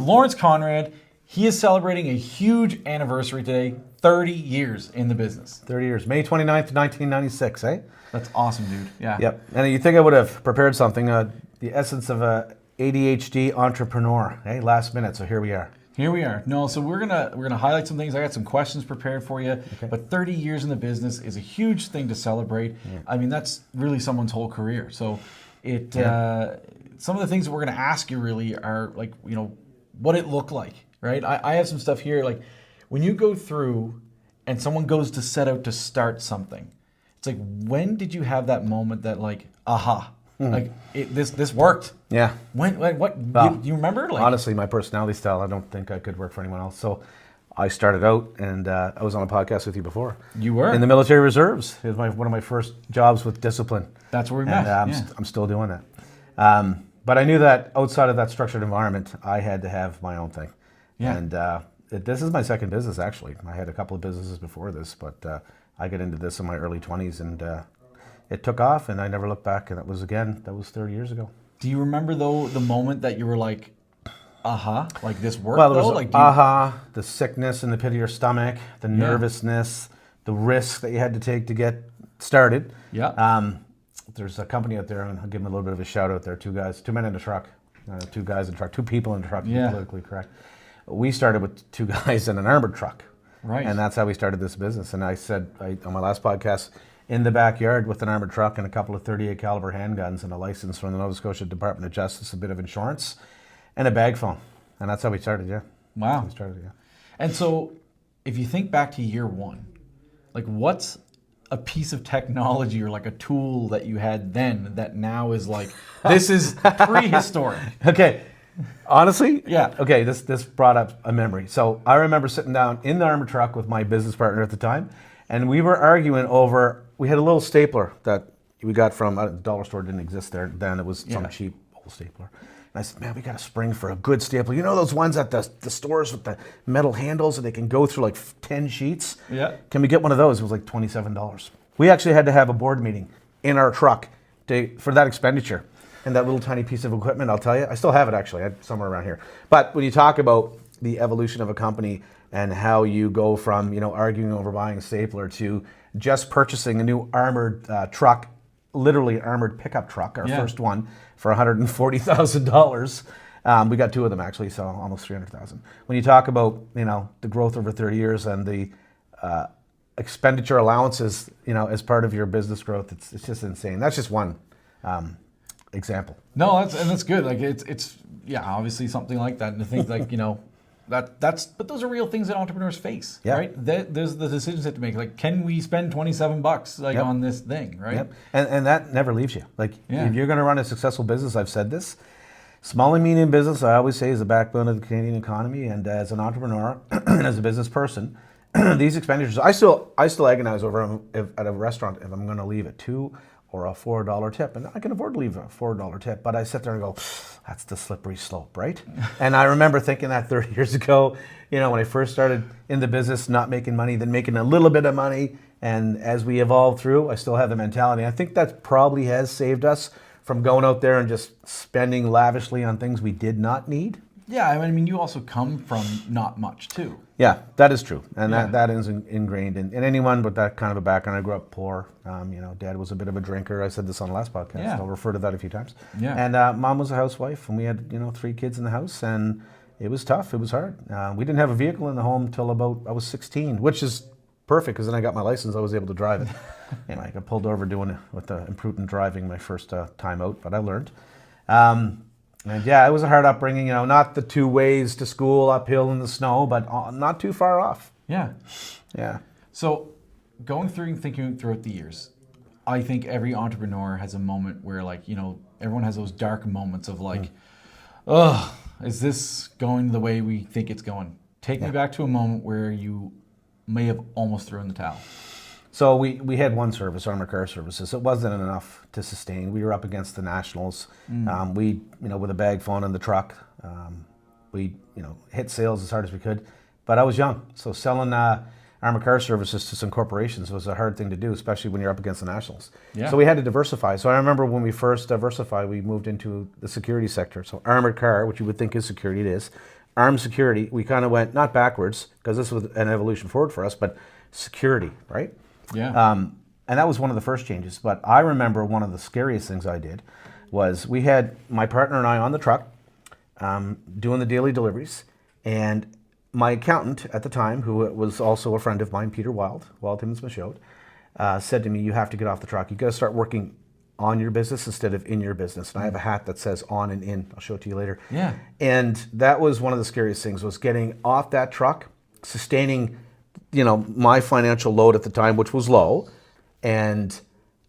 Lawrence Conrad. He is celebrating a huge anniversary today, 30 years in the business. 30 years. May 29th, 1996, eh? That's awesome, dude. Yeah. Yep. And you think I would have prepared something, the essence of a ADHD entrepreneur, eh? Last minute, so here we are. Here we are. No, so we're gonna highlight some things. I got some questions prepared for you. Okay. But 30 years in the business is a huge thing to celebrate. Yeah. I mean, that's really someone's whole career. So some of the things that we're gonna ask you really are like, what it looked like, right? I have some stuff here, like when you go through and someone goes to set out to start something, it's like, when did you have that moment that like, aha, like this worked? Yeah. When what? Well, do you remember? Like, honestly, my personality style, I don't think I could work for anyone else. So I started out, and I was on a podcast with you before. You were? In the military reserves. It was one of my first jobs with discipline. That's where we met. I'm still doing that. But I knew that outside of that structured environment, I had to have my own thing. Yeah. And this is my second business, actually. I had a couple of businesses before this, but I got into this in my early 20s, and it took off, and I never looked back. And that was 30 years ago. Do you remember, though, the moment that you were like, like this worked? Well, there was the sickness in the pit of your stomach, the nervousness, the risk that you had to take to get started. Yeah. There's a company out there, and I'll give them a little bit of a shout out there. Two men in a truck, two guys in a truck, two people in a truck, to be politically correct. We started with two guys in an armored truck. Right. And that's how we started this business. And I said on my last podcast, in the backyard with an armored truck and a couple of 38 caliber handguns and a license from the Nova Scotia Department of Justice, a bit of insurance, and a bag phone. And that's how we started, yeah. Wow. That's how we started, yeah. And so if you think back to year one, like what's a piece of technology or like a tool that you had then that now is like, this is prehistoric? Okay. Honestly? Yeah. Okay, this brought up a memory. So I remember sitting down in the armored truck with my business partner at the time, and we were arguing over, we had a little stapler that we got from, the dollar store didn't exist there then, it was some cheap old stapler. And I said, man, we got a spring for a good stapler. You know those ones at the stores with the metal handles and they can go through like 10 sheets? Yeah. Can we get one of those? It was like $27. We actually had to have a board meeting in our truck for that expenditure. And that little tiny piece of equipment, I'll tell you, I still have it actually, somewhere around here. But when you talk about the evolution of a company and how you go from, arguing over buying a stapler to just purchasing a new armored truck, literally an armored pickup truck, our first one, for $140,000. We got two of them actually, so almost $300,000. When you talk about, the growth over 30 years and the expenditure allowances, as part of your business growth, it's just insane. That's just one example. No, that's good. Like it's obviously something like that. And I think like, but those are real things that entrepreneurs face, right? There's the decisions they have to make. Like, can we spend $27 on this thing, right? Yep. And that never leaves you. Like, if you're going to run a successful business, I've said this, small and medium business, I always say, is the backbone of the Canadian economy. And as an entrepreneur and as a business person, these expenditures, I still agonize over at a restaurant if I'm going to leave a $2 or a $4 tip. And I can afford to leave a $4 tip, but I sit there and go, that's the slippery slope, right? And I remember thinking that 30 years ago, when I first started in the business, not making money, then making a little bit of money. And as we evolved through, I still have the mentality. I think that probably has saved us from going out there and just spending lavishly on things we did not need. Yeah, I mean, you also come from not much too. Yeah, that is true. And that is ingrained in anyone with that kind of a background. I grew up poor. Dad was a bit of a drinker. I said this on the last podcast. Yeah. I'll refer to that a few times. Yeah. And Mom was a housewife, and we had, 3 kids in the house, and it was tough. It was hard. We didn't have a vehicle in the home till about I was 16, which is perfect because then I got my license. I was able to drive it. I got pulled over with the imprudent driving my first time out, but I learned. And it was a hard upbringing, not the 2 ways to school uphill in the snow, but not too far off. Yeah. Yeah. So going through and thinking throughout the years, I think every entrepreneur has a moment where everyone has those dark moments of is this going the way we think it's going? Take me back to a moment where you may have almost thrown the towel. So we had one service, armored car services. It wasn't enough to sustain. We were up against the nationals. We, with a bag phone in the truck, we, hit sales as hard as we could. But I was young, so selling armored car services to some corporations was a hard thing to do, especially when you're up against the nationals. Yeah. So we had to diversify. So I remember when we first diversified, we moved into the security sector. So armored car, which you would think is security, it is. armed security, we kind of went not backwards because this was an evolution forward for us, but security, right? Yeah. And that was one of the first changes. But I remember one of the scariest things I did was we had my partner and I on the truck doing the daily deliveries, and my accountant at the time, who was also a friend of mine, Peter Wild Timmins Michaud, said to me, "You have to get off the truck. You got to start working on your business instead of in your business." And I have a hat that says on and in. I'll show it to you later. Yeah. And that was one of the scariest things, was getting off that truck, sustaining, my financial load at the time, which was low. And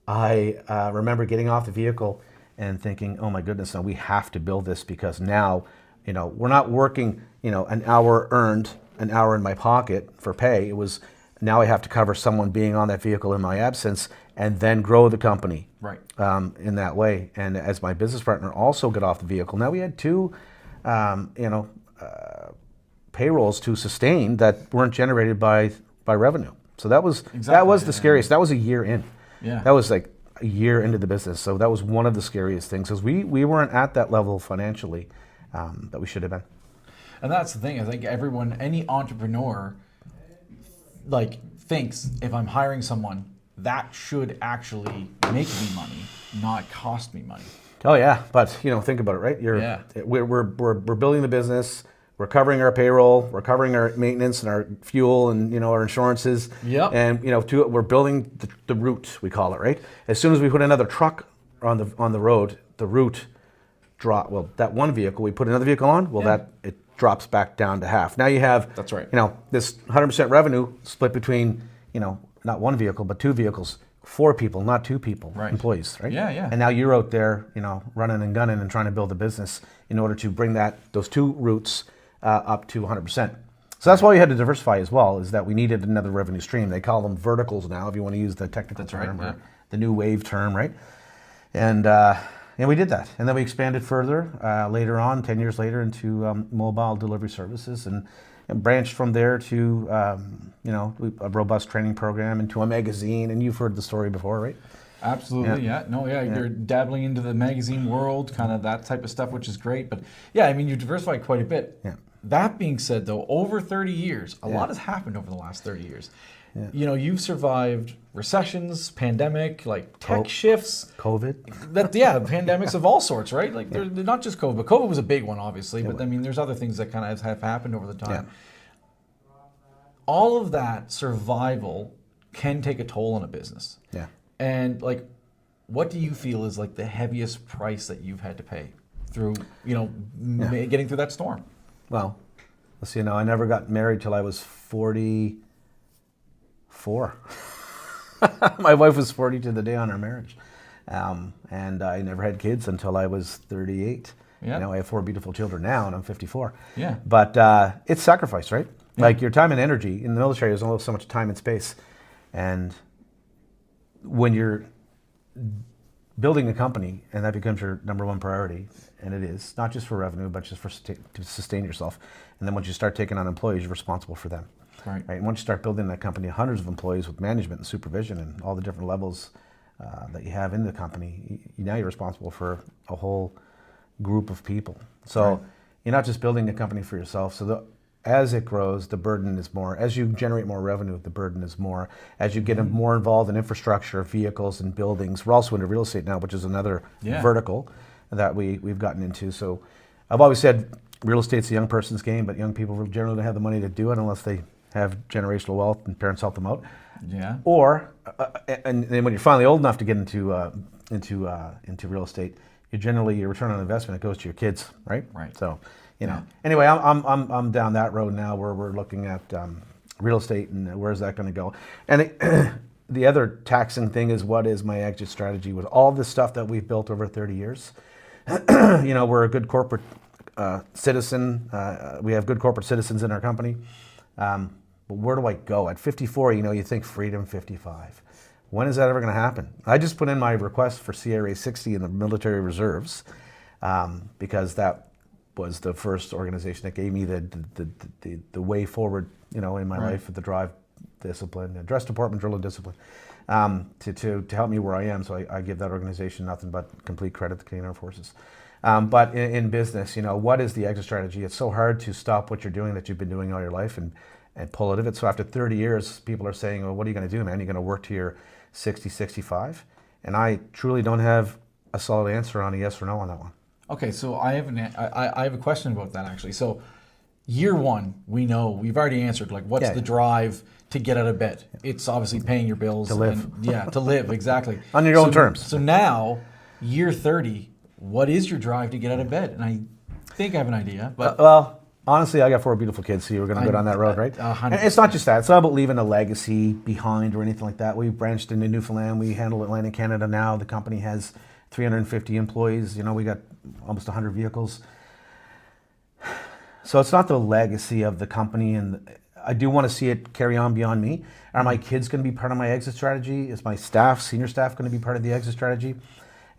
I remember getting off the vehicle and thinking, oh my goodness, now we have to build this, because now, we're not working, an hour earned, an hour in my pocket for pay. It was, now I have to cover someone being on that vehicle in my absence, and then grow the company right. In that way. And as my business partner also got off the vehicle, now we had two, payrolls to sustain that weren't generated by revenue. So that was the scariest. That was a year in. Yeah. That was like a year into the business. So that was one of the scariest things, because we weren't at that level financially that we should have been. And that's the thing. I think any entrepreneur, thinks, if I'm hiring someone, that should actually make me money, not cost me money. Oh yeah, but think about it, right? We're building the business. We're covering our payroll. We're covering our maintenance and our fuel and our insurances. Yep. And we're building the route, we call it, right? As soon as we put another truck on the road, the route drop. Well, that one vehicle, we put another vehicle on. Well, that it drops back down to half. Now you have, that's right. This 100% revenue split between not one vehicle but two vehicles, 4 people, not 2 people, right. Employees, right? Yeah, yeah. And now you're out there, running and gunning and trying to build a business in order to bring those 2 routes up to 100%. So that's why we had to diversify as well, is that we needed another revenue stream. They call them verticals now, if you want to use the technical term, right, yeah. or the new wave term, right? And we did that. And then we expanded further later on, 10 years later, into mobile delivery services, and branched from there to a robust training program, into a magazine. And you've heard the story before, right? Absolutely, yeah. You're dabbling into the magazine world, kind of that type of stuff, which is great. But yeah, I mean, you diversified quite a bit. Yeah. That being said, though, over 30 years, a lot has happened over the last 30 years. Yeah. You've survived recessions, pandemic, tech shifts. COVID. Pandemics of all sorts, right? They're not just COVID, but COVID was a big one, obviously. But I mean, there's other things that kind of have happened over the time. Yeah. All of that survival can take a toll on a business. Yeah. And what do you feel is the heaviest price that you've had to pay through, getting through that storm? Well, let's see. I never got married till I was 44. My wife was 40 to the day on our marriage, and I never had kids until I was 38. Yeah. I have 4 beautiful children now, and I'm 54. Yeah. But it's sacrifice, right? Yeah. Your time and energy in the military is only so much time and space, and when you're building a company and that becomes your number one priority, and it is, not just for revenue, but just to sustain yourself. And then once you start taking on employees, you're responsible for them. Right. And once you start building that company, hundreds of employees with management and supervision and all the different levels that you have in the company, now you're responsible for a whole group of people. So you're not just building a company for yourself. So as it grows, the burden is more. As you generate more revenue, the burden is more. As you get more involved in infrastructure, vehicles, and buildings, we're also into real estate now, which is another vertical that we've gotten into. So I've always said real estate's a young person's game, but young people generally don't have the money to do it unless they have generational wealth and parents help them out. Yeah. Or and when you're finally old enough to get into real estate, your return on investment, it goes to your kids, right? Right. So. Anyway, I'm down that road now where we're looking at real estate and where's that going to go. And the other taxing thing is, what is my exit strategy with all this stuff that we've built over 30 years? We're a good corporate citizen. We have good corporate citizens in our company. But where do I go? At 54, you think freedom. 55. When is that ever going to happen? I just put in my request for CRA 60 in the military reserves because that was the first organization that gave me the way forward, in my life, with the drive, discipline, dress department, drill and discipline, to help me where I am. So I give that organization nothing but complete credit, the Canadian Armed Forces. But in business, what is the exit strategy? It's so hard to stop what you're doing that you've been doing all your life and pull out of it. So after 30 years, people are saying, well, what are you going to do, man? You're going to work to your 60, 65? And I truly don't have a solid answer on a yes or no on that one. Okay, so I have a question about that, actually. So year one, we've already answered, like, what's the drive to get out of bed? It's obviously paying your bills. To live. To live, exactly. On your own terms. So now, year 30, what is your drive to get out of bed? And I think I have an idea. But well, honestly, I got 4 beautiful kids, so we're going to go down that road, right? 100%. And it's not just that. It's not about leaving a legacy behind or anything like that. We've branched into Newfoundland. We handle Atlantic Canada now. The company has 350 employees. We got almost 100 vehicles. So it's not the legacy of the company, and I do want to see it carry on beyond me. Are my kids going to be part of my exit strategy? Is my staff, senior staff, going to be part of the exit strategy?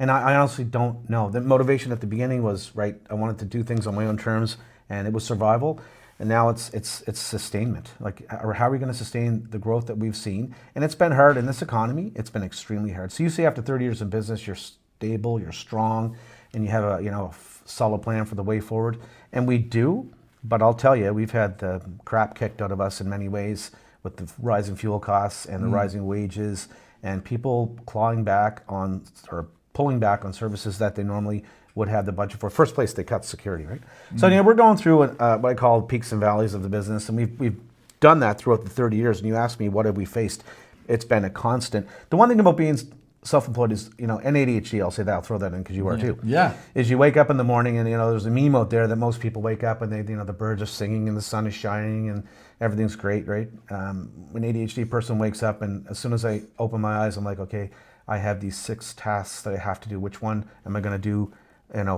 And I honestly don't know. The motivation at the beginning was, right, I wanted to do things on my own terms, and it was survival. And now it's sustainment. Like, how are we going to sustain the growth that we've seen? And it's been hard in this economy. It's been extremely hard. So you say after 30 years in business, you're stable, you're strong, and you have a solid plan for the way forward. And we do, but I'll tell you, we've had the crap kicked out of us in many ways with the rising fuel costs and the rising wages and people clawing back on or pulling back on services that they normally would have the budget for. First place, they cut security, right? So we're going through what I call peaks and valleys of the business, and we've done that throughout the 30 years. And you ask me, what have we faced? It's been a constant. The one thing about being self-employed is, and ADHD, I'll say that, I'll throw that in because you are too. Yeah. Is you wake up in the morning and, there's a meme out there that most people wake up and they, the birds are singing and the sun is shining and everything's great, right? An ADHD person wakes up and as soon as I open my eyes, I'm like, okay, I have these 6 tasks that I have to do. Which one am I going to do,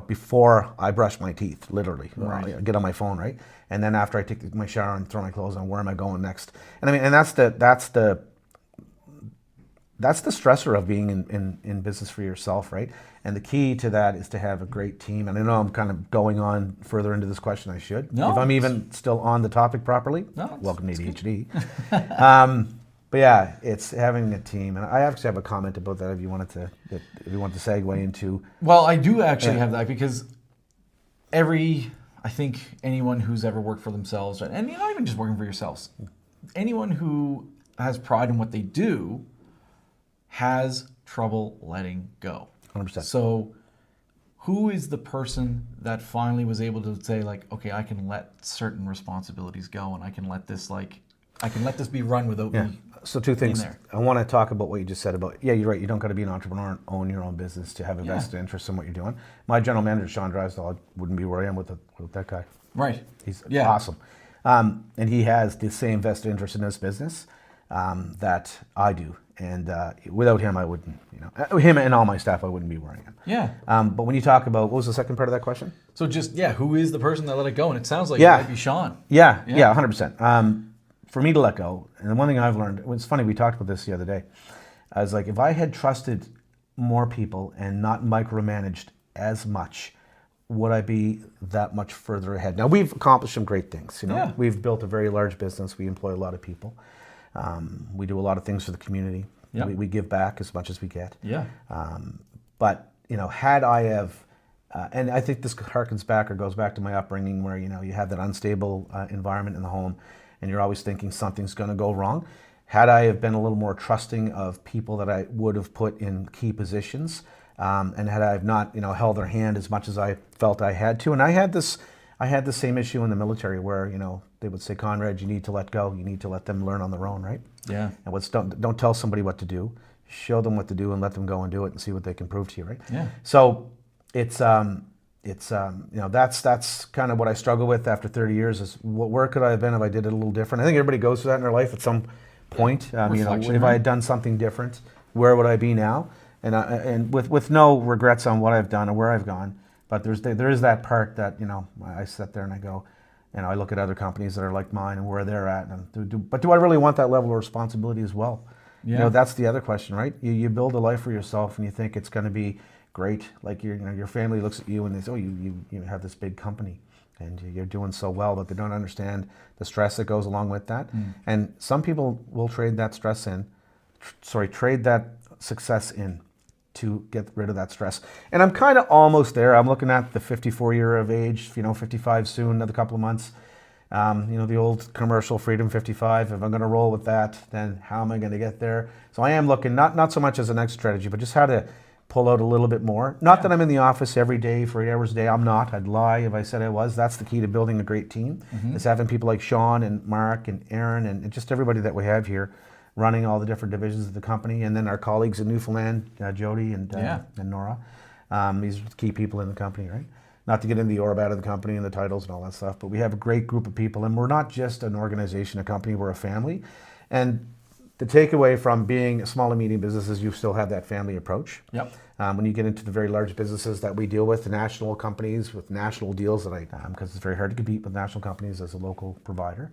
before I brush my teeth, literally, right. Get on my phone, right? And then after I take my shower and throw my clothes on, where am I going next? And that's the stressor of being in business for yourself, right? And the key to that is to have a great team. And I know I'm kind of going on further into this question. I should. No, if I'm even still on the topic properly. No, welcome to ADHD. But yeah, it's having a team. And I actually have a comment about that if you wanted to segue into. Well, I do actually have that because I think anyone who's ever worked for themselves, and not even just working for yourselves, anyone who has pride in what they do has trouble letting go. 100%. So who is the person that finally was able to say, like, okay, I can let certain responsibilities go and I can let this be run without me? So 2 things. There. I want to talk about what you just said about, you're right, you don't got to be an entrepreneur and own your own business to have a vested interest in what you're doing. My general manager, Sean Drysdale, wouldn't be where I am with that guy. Right. He's awesome. And he has the same vested interest in this business that I do. And without him, I wouldn't, him and all my staff, I wouldn't be where I am. Yeah. But when you talk about, what was the second part of that question? So just, who is the person that let it go? And it sounds like it might be Sean. Yeah, 100%. For me to let go, and the one thing I've learned, it's funny, we talked about this the other day. I was like, if I had trusted more people and not micromanaged as much, would I be that much further ahead? Now, we've accomplished some great things. We've built a very large business. We employ a lot of people. We do a lot of things for the community. Yeah. We give back as much as we get. Yeah. But, had I have, and I think this harkens back or goes back to my upbringing where, you have that unstable environment in the home and you're always thinking something's going to go wrong. Had I have been a little more trusting of people that I would have put in key positions, and had I have not, held their hand as much as I felt I had to. And I had the same issue in the military where, they would say, Conrad, you need to let go. You need to let them learn on their own, right? Yeah. And don't tell somebody what to do. Show them what to do and let them go and do it and see what they can prove to you, right? Yeah. So it's that's kind of what I struggle with after 30 years is where could I have been if I did it a little different? I think everybody goes through that in their life at some point. If I had done something different, where would I be now? And with no regrets on what I've done or where I've gone, but there is that part that I sit there and I go, I look at other companies that are like mine and where they're at, but do I really want that level of responsibility as well? Yeah. That's the other question, right? You build a life for yourself and you think it's going to be great. Like your family looks at you and they say, oh, you have this big company and you're doing so well, but they don't understand the stress that goes along with that. And some people will trade that success in to get rid of that stress. And I'm kind of almost there. I'm looking at the 54 year of age, 55 soon, another couple of months. The old commercial Freedom 55. If I'm going to roll with that, then how am I going to get there? So I am looking not so much as an exit strategy, but just how to pull out a little bit more. Not that I'm in the office every day for 8 hours a day. I'm not. I'd lie if I said I was. That's the key to building a great team. Is having people like Sean and Mark and Aaron and just everybody that we have here running all the different divisions of the company, and then our colleagues in Newfoundland, Jody and Nora. These are key people in the company, right? Not to get into the orbit of the company and the titles and all that stuff, but we have a great group of people, and we're not just an organization, a company, we're a family. And the takeaway from being a small and medium business is you still have that family approach. Yep. When you get into the very large businesses that we deal with, the national companies with national deals that because it's very hard to compete with national companies as a local provider.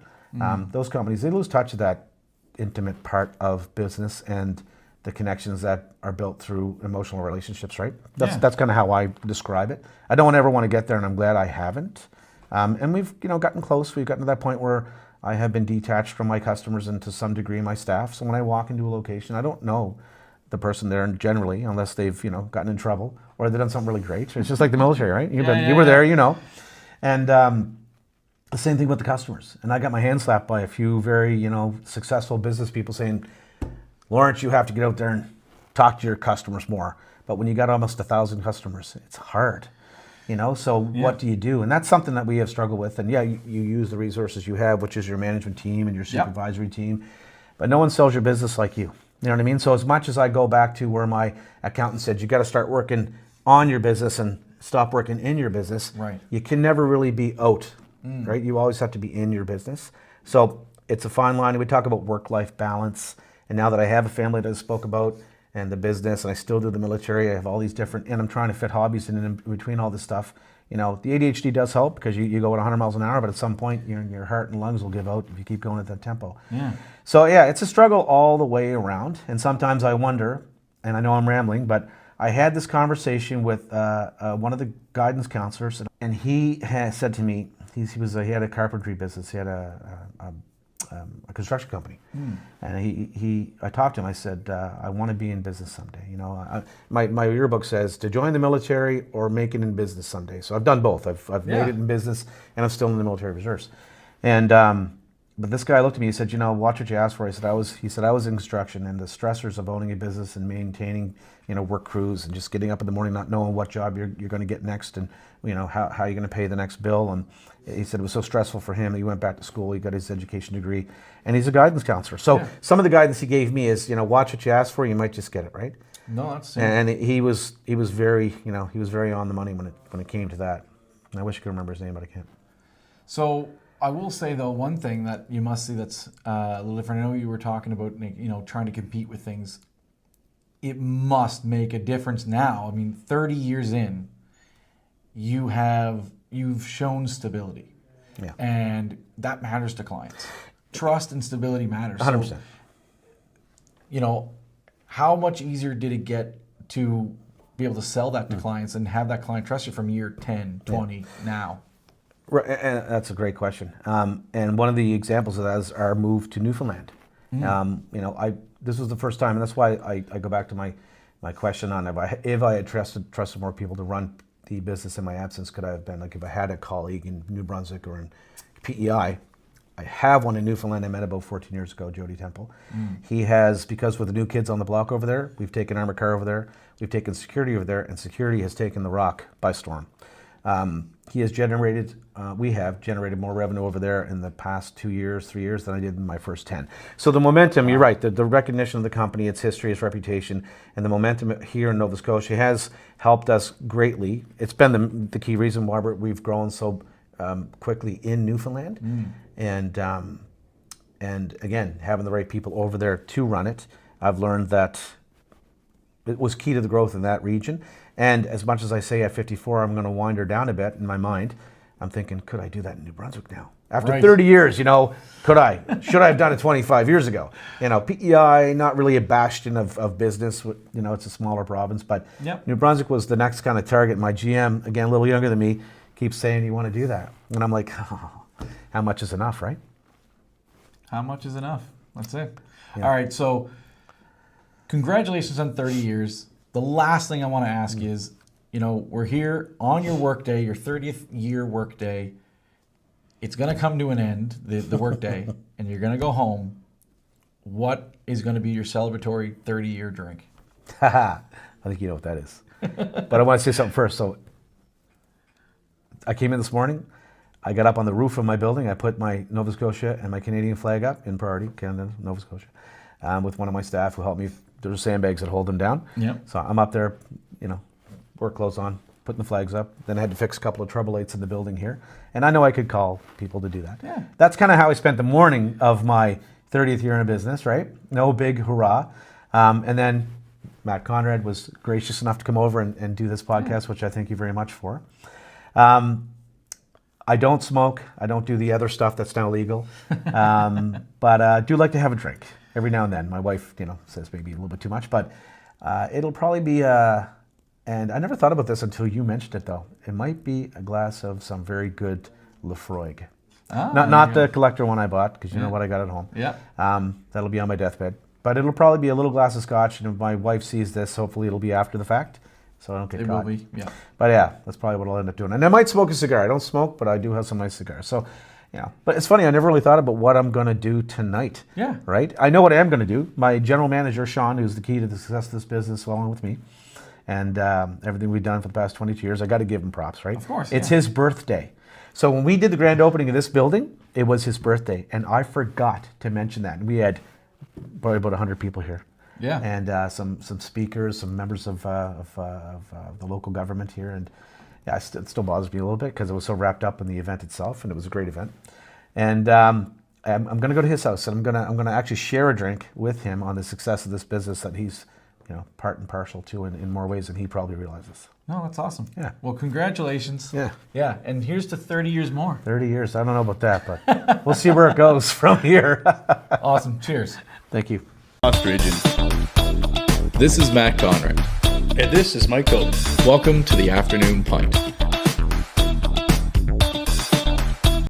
Those companies, they lose touch of that intimate part of business and the connections that are built through emotional relationships, right? That's kind of how I describe it. I don't ever want to get there, and I'm glad I haven't. And we've gotten close. We've gotten to that point where I have been detached from my customers and to some degree my staff. So when I walk into a location, I don't know the person there generally, unless they've gotten in trouble or they've done something really great. It's just like the military, right? You were there, And the same thing with the customers. And I got my hand slapped by a few very successful business people saying, Lawrence, you have to get out there and talk to your customers more. But when you got almost 1,000 customers, it's hard, So what do you do? And that's something that we have struggled with. And you use the resources you have, which is your management team and your supervisory team. But no one sells your business like you. You know what I mean? So as much as I go back to where my accountant said, you got to start working on your business and stop working in your business. Right. You can never really be out, right? You always have to be in your business. So it's a fine line. We talk about work-life balance. And now that I have a family that I spoke about and the business, and I still do the military, I have all these different, and I'm trying to fit hobbies in between all this stuff. The ADHD does help because you go at 100 miles an hour, but at some point your heart and lungs will give out if you keep going at that tempo. Yeah. So it's a struggle all the way around. And sometimes I wonder, and I know I'm rambling, but I had this conversation with one of the guidance counselors, and he has said to me, he had a carpentry business, he had a construction company, and I talked to him. I said, I want to be in business someday. My yearbook says to join the military or make it in business someday. So I've done both. I've made it in business, and I'm still in the military reserves. And but this guy looked at me. He said, watch what you ask for. He said I was in construction, and the stressors of owning a business and maintaining work crews and just getting up in the morning not knowing what job you're going to get next, and how you're going to pay the next bill. And he said it was so stressful for him that he went back to school. He got his education degree, and he's a guidance counselor. So some of the guidance he gave me is, watch what you ask for. You might just get it, right? No, that's and he was very he was very on the money when it came to that. And I wish I could remember his name, but I can't. So I will say though, one thing that you must see that's a little different. I know you were talking about trying to compete with things. It must make a difference now. I mean, 30 years in, you've shown stability, and that matters to clients. Trust and stability matters. 100%. So, how much easier did it get to be able to sell that to clients and have that client trust you from year 10, 20 now? Right, and that's a great question. And one of the examples of that is our move to Newfoundland. This was the first time, and that's why I go back to my question on if I had trusted more people to run the business in my absence, could I have been, like if I had a colleague in New Brunswick or in PEI. I have one in Newfoundland I met about 14 years ago, Jody Temple. He has, because with the new kids on the block over there, we've taken armored car over there, we've taken security over there, and security has taken the rock by storm. We have generated more revenue over there in the past 2 years, 3 years than I did in my first 10. So the momentum, you're right, the recognition of the company, its history, its reputation, and the momentum here in Nova Scotia has helped us greatly. It's been the key reason why we've grown so quickly in Newfoundland. And again, having the right people over there to run it, I've learned that it was key to the growth in that region. And as much as I say at 54, I'm going to wind her down a bit in my mind, I'm thinking, could I do that in New Brunswick now? After 30 years, could I? Should I have done it 25 years ago? PEI, not really a bastion of business. It's a smaller province, but New Brunswick was the next kind of target. My GM, again, a little younger than me, keeps saying, you want to do that? And I'm like, how much is enough, right? How much is enough? That's it. Yeah. All right, so congratulations on 30 years. the last thing I want to ask is, we're here on your work day, your 30th year work day. It's going to come to an end, the work day, and you're going to go home. What is going to be your celebratory 30-year drink? I think you know what that is. But I want to say something first. So I came in this morning. I got up on the roof of my building. I put my Nova Scotia and my Canadian flag up in priority, Canada, Nova Scotia, with one of my staff who helped me. There's sandbags that hold them down. Yep. So I'm up there, work clothes on, putting the flags up. Then I had to fix a couple of trouble lights in the building here. And I know I could call people to do that. Yeah. That's kind of how I spent the morning of my 30th year in a business, right? No big hurrah. And then Matt Conrad was gracious enough to come over and do this podcast, which I thank you very much for. I don't smoke. I don't do the other stuff that's now legal. But I do like to have a drink every now and then. My wife, says maybe a little bit too much, but it'll probably be, and I never thought about this until you mentioned it though. It might be a glass of some very good Lafroig. Not the collector one I bought, because you know what I got at home. Yeah. That'll be on my deathbed. But it'll probably be a little glass of scotch, and if my wife sees this, hopefully it'll be after the fact, so I don't get caught. It will be, yeah. But yeah, that's probably what I'll end up doing. And I might smoke a cigar. I don't smoke, but I do have some nice cigars. So, But it's funny, I never really thought about what I'm going to do tonight. Yeah. Right? I know what I am going to do. My general manager, Sean, who's the key to the success of this business along with me, and everything we've done for the past 22 years, I got to give him props, right? Of course. It's his birthday. So when we did the grand opening of this building, it was his birthday, and I forgot to mention that. And we had probably about 100 people here. Yeah. And some speakers, some members of the local government here, and yeah, it still bothers me a little bit because I was so wrapped up in the event itself, and it was a great event. And I'm going to go to his house, and I'm going to actually share a drink with him on the success of this business that he's part and parcel to in more ways than he probably realizes. No, that's awesome. Yeah. Well, congratulations. Yeah. Yeah, and here's to 30 years more. 30 years. I don't know about that, but we'll see where it goes from here. Awesome. Cheers. Thank you. Ostrich. This is Matt Conrad. And this is Mike Oates. Welcome to the Afternoon Pint.